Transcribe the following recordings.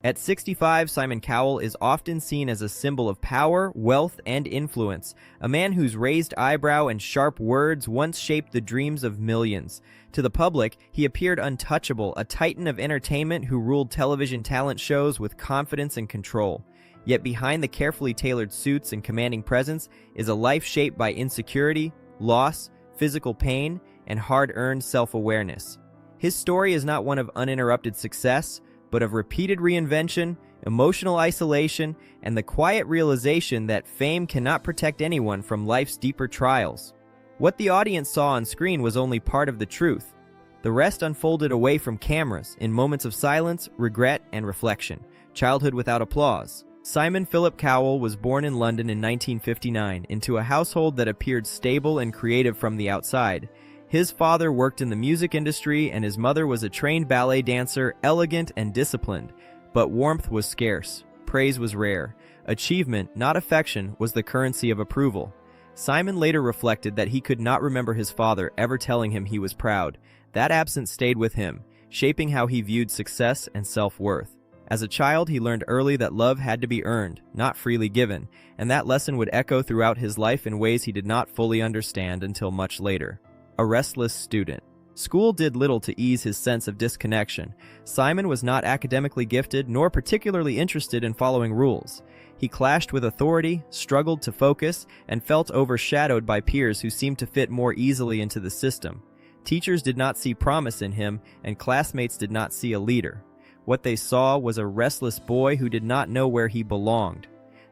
At 65, Simon Cowell is often seen as a symbol of power, wealth, and influence, a man whose raised eyebrow and sharp words once shaped the dreams of millions. To the public, he appeared untouchable, a titan of entertainment who ruled television talent shows with confidence and control. Yet behind the carefully tailored suits and commanding presence is a life shaped by insecurity, loss, physical pain, and hard-earned self-awareness. His story is not one of uninterrupted success, but of repeated reinvention, emotional isolation, and the quiet realization that fame cannot protect anyone from life's deeper trials. What the audience saw on screen was only part of the truth. The rest unfolded away from cameras, in moments of silence, regret, and reflection. Childhood without applause. Simon Philip Cowell was born in London in 1959 into a household that appeared stable and creative from the outside. His father worked in the music industry and his mother was a trained ballet dancer, elegant and disciplined. But warmth was scarce. Praise was rare. Achievement, not affection, was the currency of approval. Simon later reflected that he could not remember his father ever telling him he was proud. That absence stayed with him, shaping how he viewed success and self-worth. As a child, he learned early that love had to be earned, not freely given, and that lesson would echo throughout his life in ways he did not fully understand until much later. A restless student. School did little to ease his sense of disconnection. Simon was not academically gifted nor particularly interested in following rules. He clashed with authority, struggled to focus, and felt overshadowed by peers who seemed to fit more easily into the system. Teachers did not see promise in him, and classmates did not see a leader. What they saw was a restless boy who did not know where he belonged.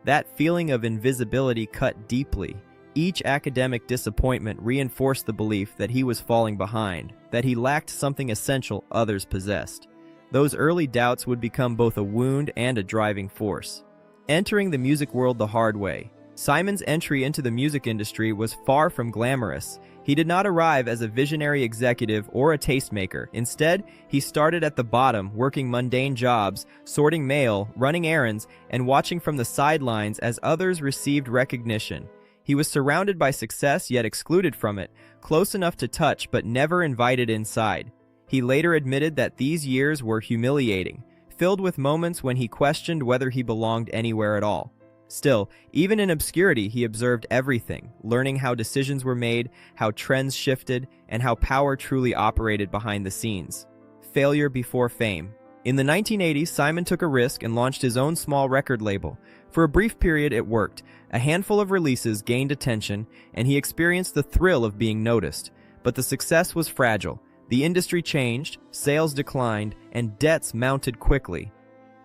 That feeling of invisibility cut deeply. Each academic disappointment reinforced the belief that he was falling behind, that he lacked something essential others possessed. Those early doubts would become both a wound and a driving force. Entering the music world the hard way. Simon's entry into the music industry was far from glamorous. He did not arrive as a visionary executive or a tastemaker. Instead, he started at the bottom, working mundane jobs, sorting mail, running errands, and watching from the sidelines as others received recognition. He was surrounded by success yet excluded from it, close enough to touch but never invited inside. He later admitted that these years were humiliating, filled with moments when he questioned whether he belonged anywhere at all. Still, even in obscurity, he observed everything, learning how decisions were made, how trends shifted, and how power truly operated behind the scenes. Failure before fame. In the 1980s, Simon took a risk and launched his own small record label. For a brief period, it worked. A handful of releases gained attention, and he experienced the thrill of being noticed. But the success was fragile. The industry changed, sales declined, and debts mounted quickly.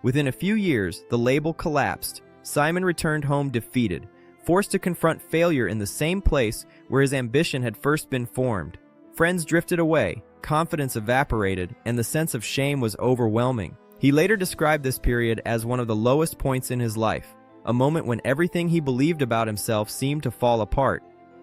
Within a few years, the label collapsed. Simon returned home defeated, forced to confront failure in the same place where his ambition had first been formed. Friends drifted away, confidence evaporated, and the sense of shame was overwhelming. He later described this period as one of the lowest points in his life, a moment when everything he believed about himself seemed to fall apart.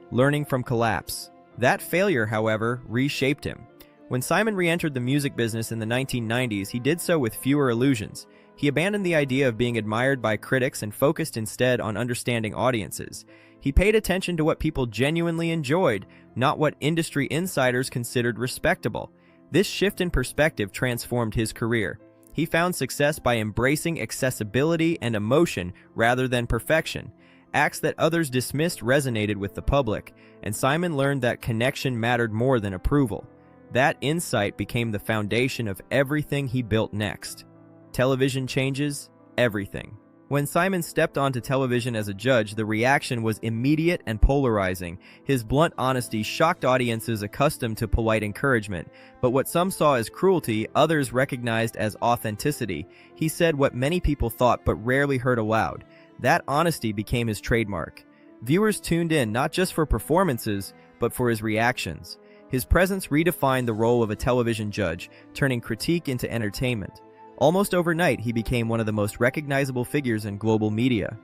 Learning from collapse. That failure, however, reshaped him. When Simon re-entered the music business in the 1990s, he did so with fewer illusions. He abandoned the idea of being admired by critics and focused instead on understanding audiences. He paid attention to what people genuinely enjoyed, not what industry insiders considered respectable. This shift in perspective transformed his career. He found success by embracing accessibility and emotion rather than perfection. Acts that others dismissed resonated with the public, and Simon learned that connection mattered more than approval. That insight became the foundation of everything he built next. Television changes everything. When Simon stepped onto television as a judge, the reaction was immediate and polarizing. His blunt honesty shocked audiences accustomed to polite encouragement, but what some saw as cruelty, others recognized as authenticity. He said what many people thought but rarely heard aloud. That honesty became his trademark. Viewers tuned in not just for performances, but for his reactions. His presence redefined the role of a television judge, turning critique into entertainment. Almost overnight, he became one of the most recognizable figures in global media.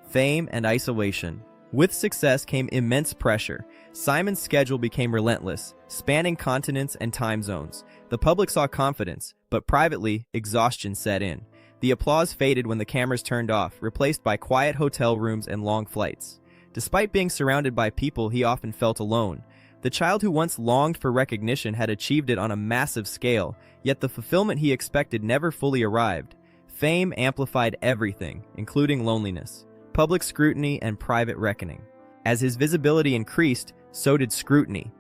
Fame and isolation. With success came immense pressure. Simon's schedule became relentless, spanning continents and time zones. The public saw confidence, but privately, exhaustion set in. The applause faded when the cameras turned off, replaced by quiet hotel rooms and long flights. Despite being surrounded by people, he often felt alone. The child who once longed for recognition had achieved it on a massive scale, yet the fulfillment he expected never fully arrived. Fame amplified everything, including loneliness, public scrutiny, and private reckoning. As his visibility increased, so did scrutiny.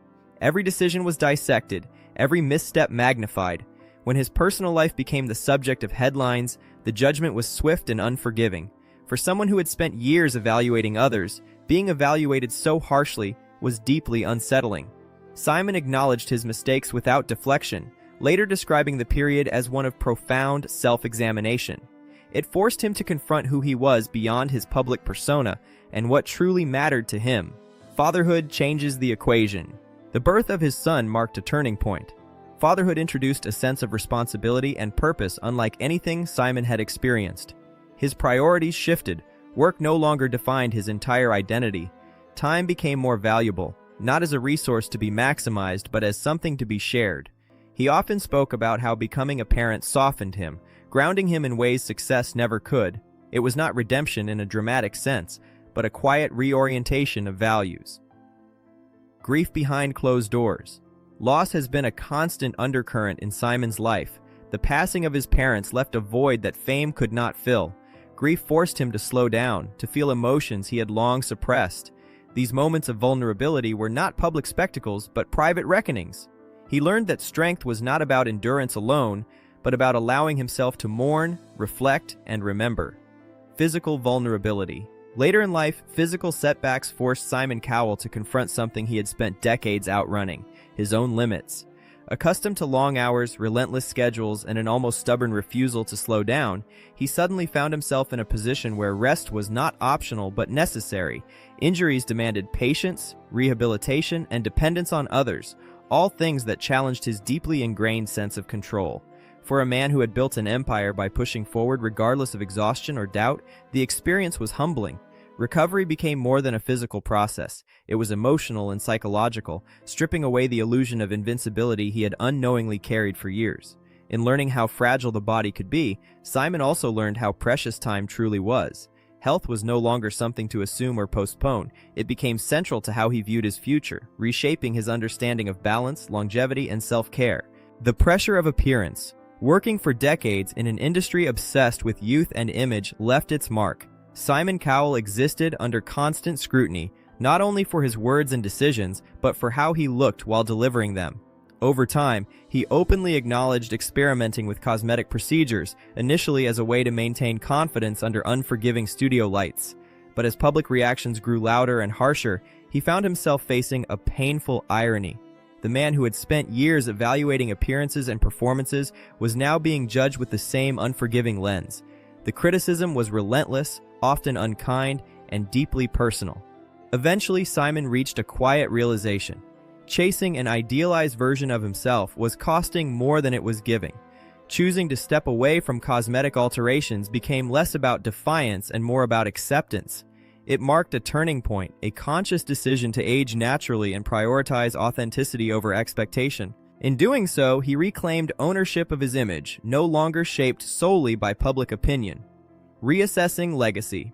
Every decision was dissected, every misstep magnified. When his personal life became the subject of headlines, the judgment was swift and unforgiving. For someone who had spent years evaluating others, being evaluated so harshly was deeply unsettling. Simon acknowledged his mistakes without deflection, later describing the period as one of profound self-examination. It forced him to confront who he was beyond his public persona and what truly mattered to him. Fatherhood changes the equation. The birth of his son marked a turning point. Fatherhood introduced a sense of responsibility and purpose unlike anything Simon had experienced. His priorities shifted. Work no longer defined his entire identity. Time became more valuable, not as a resource to be maximized, but as something to be shared. He often spoke about how becoming a parent softened him, grounding him in ways success never could. It was not redemption in a dramatic sense, but a quiet reorientation of values. Grief behind closed doors. Loss has been a constant undercurrent in Simon's life. The passing of his parents left a void that fame could not fill. Grief forced him to slow down, to feel emotions he had long suppressed. These moments of vulnerability were not public spectacles, but private reckonings. He learned that strength was not about endurance alone, but about allowing himself to mourn, reflect, and remember. Physical vulnerability. Later in life, physical setbacks forced Simon Cowell to confront something he had spent decades outrunning: his own limits. Accustomed to long hours, relentless schedules, and an almost stubborn refusal to slow down, he suddenly found himself in a position where rest was not optional but necessary. Injuries demanded patience, rehabilitation, and dependence on others, all things that challenged his deeply ingrained sense of control. For a man who had built an empire by pushing forward regardless of exhaustion or doubt, the experience was humbling. Recovery became more than a physical process. It was emotional and psychological, stripping away the illusion of invincibility he had unknowingly carried for years. In learning how fragile the body could be, Simon also learned how precious time truly was. Health was no longer something to assume or postpone. It became central to how he viewed his future, reshaping his understanding of balance, longevity, and self-care. The pressure of appearance. Working for decades in an industry obsessed with youth and image left its mark. Simon Cowell existed under constant scrutiny, not only for his words and decisions, but for how he looked while delivering them. Over time, he openly acknowledged experimenting with cosmetic procedures, initially as a way to maintain confidence under unforgiving studio lights. But as public reactions grew louder and harsher, he found himself facing a painful irony. The man who had spent years evaluating appearances and performances was now being judged with the same unforgiving lens. The criticism was relentless, often unkind, and deeply personal. Eventually, Simon reached a quiet realization. Chasing an idealized version of himself was costing more than it was giving. Choosing to step away from cosmetic alterations became less about defiance and more about acceptance. It marked a turning point, a conscious decision to age naturally and prioritize authenticity over expectation. In doing so, he reclaimed ownership of his image, no longer shaped solely by public opinion. Reassessing legacy.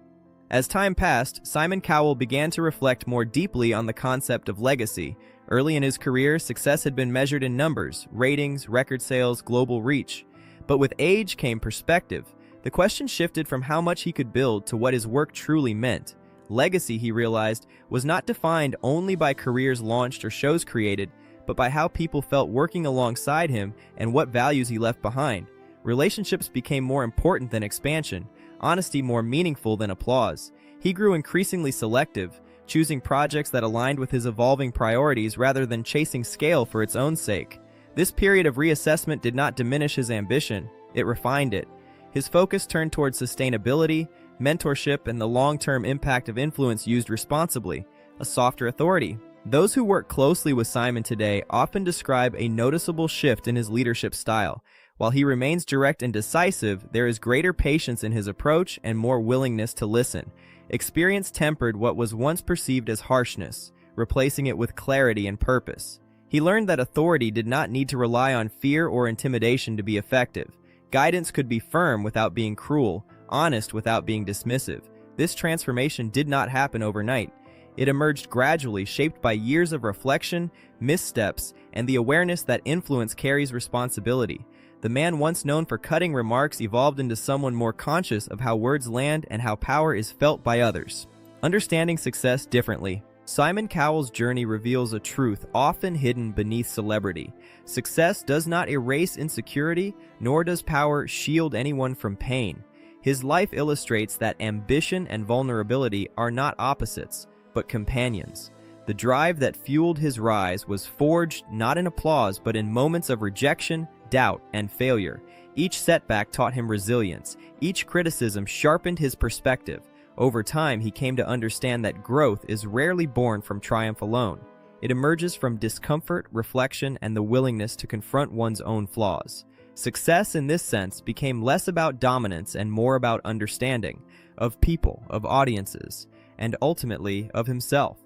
As time passed, Simon Cowell began to reflect more deeply on the concept of legacy. Early in his career, success had been measured in numbers, ratings, record sales, global reach. But with age came perspective. The question shifted from how much he could build to what his work truly meant. Legacy, he realized, was not defined only by careers launched or shows created, but by how people felt working alongside him and what values he left behind. Relationships became more important than expansion, honesty more meaningful than applause. He grew increasingly selective, choosing projects that aligned with his evolving priorities rather than chasing scale for its own sake. This period of reassessment did not diminish his ambition, it refined it. His focus turned towards sustainability, mentorship, and the long-term impact of influence used responsibly, a softer authority. Those who work closely with Simon today often describe a noticeable shift in his leadership style. While he remains direct and decisive, there is greater patience in his approach and more willingness to listen. Experience tempered what was once perceived as harshness, replacing it with clarity and purpose. He learned that authority did not need to rely on fear or intimidation to be effective. Guidance could be firm without being cruel, honest without being dismissive. This transformation did not happen overnight. It emerged gradually, shaped by years of reflection, missteps, and the awareness that influence carries responsibility. The man once known for cutting remarks evolved into someone more conscious of how words land and how power is felt by others. Understanding success differently. Simon Cowell's journey reveals a truth often hidden beneath celebrity. Success does not erase insecurity, nor does power shield anyone from pain. His life illustrates that ambition and vulnerability are not opposites, but companions. The drive that fueled his rise was forged not in applause but in moments of rejection, doubt, and failure. Each setback taught him resilience. Each criticism sharpened his perspective. Over time, he came to understand that growth is rarely born from triumph alone. It emerges from discomfort, reflection, and the willingness to confront one's own flaws. Success in this sense became less about dominance and more about understanding of people, of audiences, and ultimately of himself.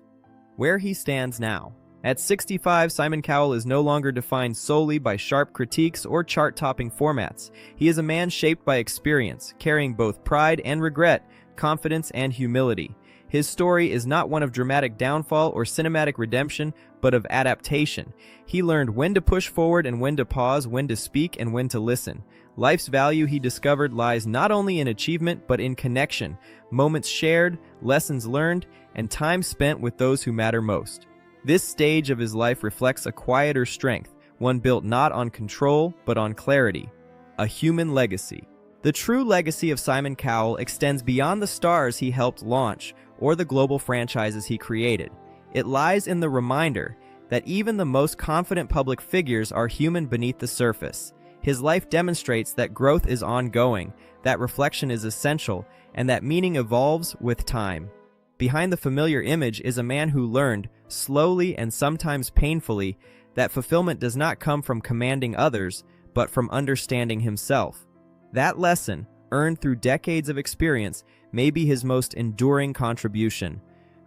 Where he stands now. At 65, Simon Cowell is no longer defined solely by sharp critiques or chart-topping formats. He is a man shaped by experience, carrying both pride and regret, confidence and humility. His story is not one of dramatic downfall or cinematic redemption, but of adaptation. He learned when to push forward and when to pause, when to speak and when to listen. Life's value, he discovered, lies not only in achievement, but in connection, moments shared, lessons learned, and time spent with those who matter most. This stage of his life reflects a quieter strength, one built not on control, but on clarity. A human legacy. The true legacy of Simon Cowell extends beyond the stars he helped launch or the global franchises he created. It lies in the reminder that even the most confident public figures are human beneath the surface. His life demonstrates that growth is ongoing, that reflection is essential, and that meaning evolves with time. Behind the familiar image is a man who learned, slowly and sometimes painfully, that fulfillment does not come from commanding others, but from understanding himself. That lesson, earned through decades of experience, may be his most enduring contribution.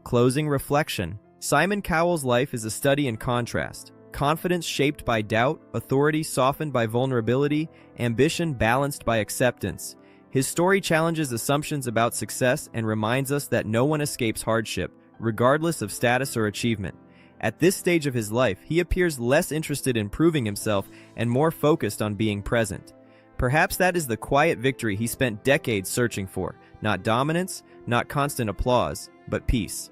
Closing reflection. Simon Cowell's life is a study in contrast. Confidence shaped by doubt, authority softened by vulnerability, ambition balanced by acceptance. His story challenges assumptions about success and reminds us that no one escapes hardship, regardless of status or achievement. At this stage of his life, he appears less interested in proving himself and more focused on being present. Perhaps that is the quiet victory he spent decades searching for, not dominance, not constant applause, but peace.